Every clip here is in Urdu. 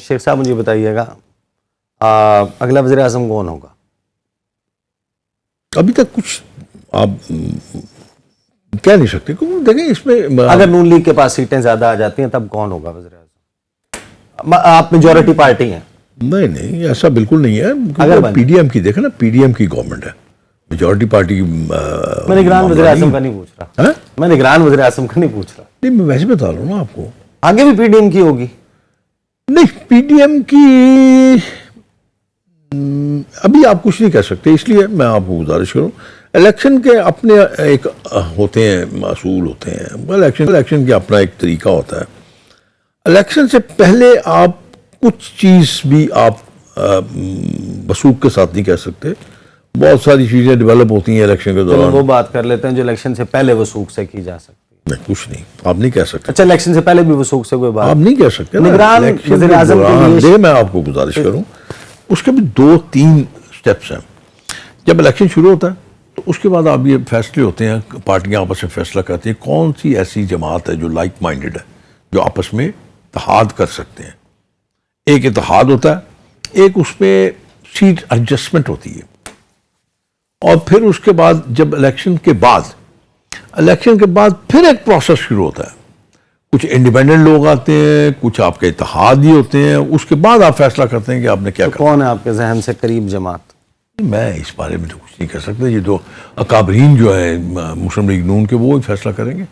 شیخ صاحب مجھے بتائیے گا اگلا وزیر اعظم کون ہوگا؟ ابھی تک کچھ آپ کہہ نہیں سکتے کیونکہ دیکھیں اس میں اگر نون لیگ کے پاس سیٹیں زیادہ آ جاتی ہیں تب کون ہوگا وزیر اعظم؟ آپ میجورٹی پارٹی ہیں. نہیں ایسا بالکل نہیں ہے. اگر پی ڈی ایم کی دیکھیں نا, پی ڈی ایم کی گورنمنٹ ہے, میجورٹی پارٹی کی. میں نگران وزیر اعظم کا نہیں پوچھ رہا, میں نگران وزیر اعظم کا نہیں پوچھ رہا. نہیں میں ویسے بتا رہا ہوں نا آپ کو. آگے بھی پی ڈی ایم کی ہوگی؟ نہیں پی ڈی ایم کی ابھی آپ کچھ نہیں کہہ سکتے, اس لیے میں آپ کو گزارش کروں الیکشن کے اپنے ایک ہوتے ہیں اصول ہوتے ہیں, الیکشن کے اپنا ایک طریقہ ہوتا ہے. الیکشن سے پہلے آپ کچھ چیز بھی آپ وثوق کے ساتھ نہیں کہہ سکتے. بہت ساری چیزیں ڈیولپ ہوتی ہیں الیکشن کے دوران. وہ بات کر لیتے ہیں جو الیکشن سے پہلے وثوق سے کی جا سکتی ہے. نہیں کچھ نہیں, آپ نہیں کہہ سکتے. اچھا الیکشن سے پہلے بھی وثوق سے کوئی بات آپ نہیں کہہ سکتے. نگران وزیر اعظم کے لیے میں آپ کو گزارش کروں, اس کے بھی 2-3 سٹیپس ہیں. جب الیکشن شروع ہوتا ہے تو اس کے بعد آپ یہ فیصلے ہوتے ہیں, پارٹیاں آپس میں فیصلہ کرتی ہیں کون سی ایسی جماعت ہے جو لائک مائنڈڈ ہے, جو آپس میں اتحاد کر سکتے ہیں. ایک اتحاد ہوتا ہے, ایک اس پہ سیٹ ایڈجسٹمنٹ ہوتی ہے, اور پھر اس کے بعد جب الیکشن کے بعد پھر ایک پروسیس شروع ہوتا ہے. کچھ انڈیپینڈنٹ لوگ آتے ہیں, کچھ آپ کے اتحادی ہوتے ہیں, اس کے بعد آپ فیصلہ کرتے ہیں کہ آپ نے کیا کرنا. کون ہے آپ کے ذہن سے قریب جماعت؟ میں اس بارے میں تو کچھ نہیں کہہ سکتا. یہ تو اکابرین جو ہے مسلم لیگ نون کے وہ فیصلہ کریں گے.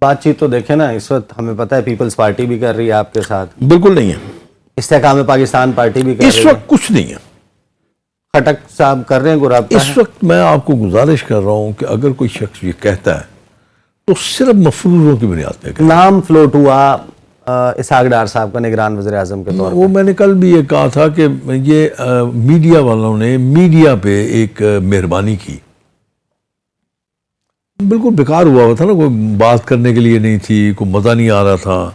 بات چیت تو دیکھیں نا, اس وقت ہمیں پتہ ہے پیپلز پارٹی بھی کر رہی ہے آپ کے ساتھ. بالکل نہیں ہے. استحکام پاکستان پارٹی بھی کر رہی ہے. اس وقت کچھ نہیں ہے. خٹک صاحب کر رہے ہیں رابطہ. اس وقت میں آپ کو گزارش کر رہا ہوں کہ اگر کوئی شخص یہ کہتا ہے تو صرف مفروضوں کی بنیاد پہ. نام فلوٹ ہوا اسحاق ڈار صاحب کا نگران وزیر اعظم کے طور پر. وہ میں نے کل بھی یہ کہا تھا کہ یہ میڈیا والوں نے میڈیا پہ ایک مہربانی کی. بالکل بیکار ہوا تھا نا, کوئی بات کرنے کے لیے نہیں تھی, کوئی مزہ نہیں آ رہا تھا,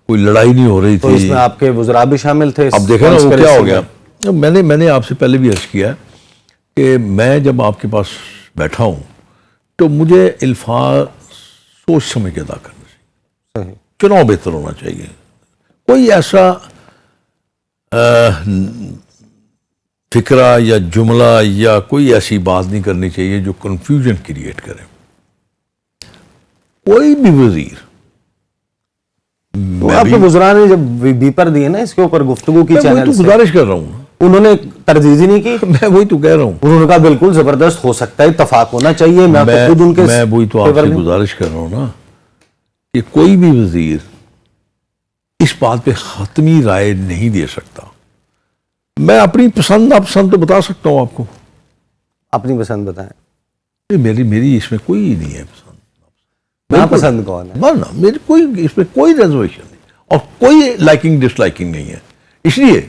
کوئی لڑائی نہیں ہو رہی تو اس تھی. میں آپ کے وزراء بھی شامل تھے. اب دیکھیں نا وہ کیا ہو گیا. میں نے آپ سے پہلے بھی عرض کیا کہ میں جب آپ کے پاس بیٹھا ہوں تو مجھے الفاظ سوچ سمجھ کے ادا کرنا چاہیے. چناؤ بہتر ہونا چاہیے. کوئی ایسا فکرہ یا جملہ یا کوئی ایسی بات نہیں کرنی چاہیے جو کنفیوژن کریٹ کرے. کوئی بھی وزیر, آپ کے وزراء نے جب بیپر دیے نا اس کے اوپر گفتگو کی چینل سے, میں تو گزارش کر رہا ہوں, انہوں نے تردید نہیں کی. میں وہی تو کہہ رہا ہوں. انہوں نے کہا بالکل زبردست ہو سکتا ہے, اتفاق ہونا چاہیے. میں وہی تو آپ سے گزارش کر رہا ہوں نا کہ کوئی بھی وزیر اس بات پہ حتمی رائے نہیں دے سکتا. میں اپنی پسند ناپسند تو بتا سکتا ہوں آپ کو. اپنی پسند بتائیں. میری اس میں کوئی نہیں ہے پسند. پسند کون ہے؟ میری کوئی اس میں کوئی ریزرویشن نہیں اور کوئی لائکنگ ڈس لائکنگ نہیں ہے, اس لیے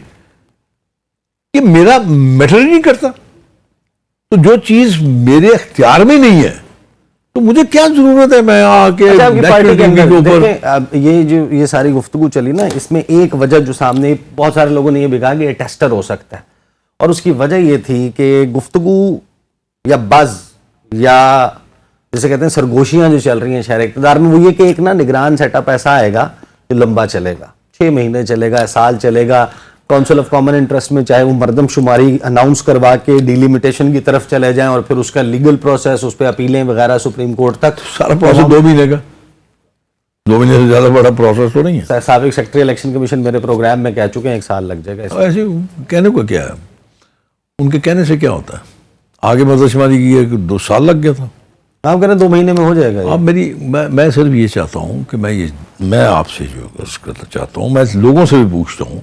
کہ میرا میٹر ہی نہیں کرتا. تو جو چیز میرے اختیار میں نہیں ہے تو مجھے کیا ضرورت ہے میں آ کے یہ ساری گفتگو چلی نا, اس میں ایک وجہ جو سامنے بہت سارے لوگوں نے یہ بھی کہا کہ یہ ٹیسٹر ہو سکتا ہے, اور اس کی وجہ یہ تھی کہ گفتگو یا بز یا جیسے کہتے ہیں سرگوشیاں جو چل رہی ہیں شہر اقتدار میں, وہ یہ کہ ایک نا نگران سیٹ اپ ایسا آئے گا جو لمبا چلے گا, 6 مہینے چلے گا, سال چلے گا. کونسل آف کامن انٹرسٹ میں چاہے وہ مردم شماری اناؤنس کروا کے ڈیلیمیٹیشن کی طرف چلے جائیں اور پھر اس کا لیگل پروسیس, اس پہ اپیلیں وغیرہ سپریم کورٹ تک, سارا پروسیس 2 مہینے کا. 2 مہینے سے زیادہ بڑا پروسیس تو نہیں ہے. سابق سیکرٹری الیکشن کمیشن میرے پروگرام میں کہہ چکے ہیں 1 سال لگ جائے گا. ایسے کہنے کو کیا ہے, ان کے کہنے سے کیا ہوتا ہے. آگے مردم شماری کی ہے 2 سال لگ گیا تھا, آپ کہہ رہے ہیں 2 مہینے میں ہو جائے گا. آپ میں صرف یہ چاہتا ہوں کہ میں آپ سے جو عرض کرنا چاہتا ہوں, میں لوگوں سے بھی پوچھتا ہوں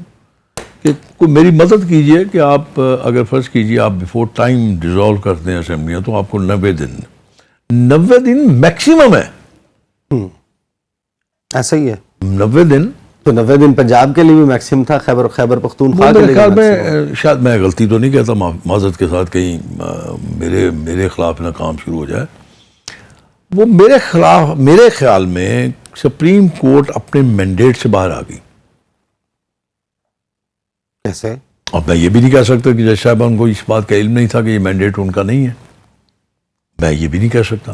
کہ کوئی میری مدد کیجئے کہ آپ اگر فرض کیجئے آپ بیفور ٹائم ڈیزالو کرتے ہیں اسمبلیاں تو آپ کو 90 دن میکسیمم ہے. ایسا ہی ہے 90 دن. تو 90 دن پنجاب کے لیے بھی میکسیمم تھا, خیبر پختونخوا کے لیے میں شاید میں غلطی تو نہیں کہتا, معذرت کے ساتھ کہیں میرے خلاف نہ کام شروع ہو جائے. وہ میرے خیال میں سپریم کورٹ اپنے مینڈیٹ سے باہر آ گئی. کیسے؟ اب میں یہ بھی نہیں کہہ سکتا کہ جج صاحبان کو اس بات کا علم نہیں تھا کہ یہ مینڈیٹ ان کا نہیں ہے. میں یہ بھی نہیں کہہ سکتا.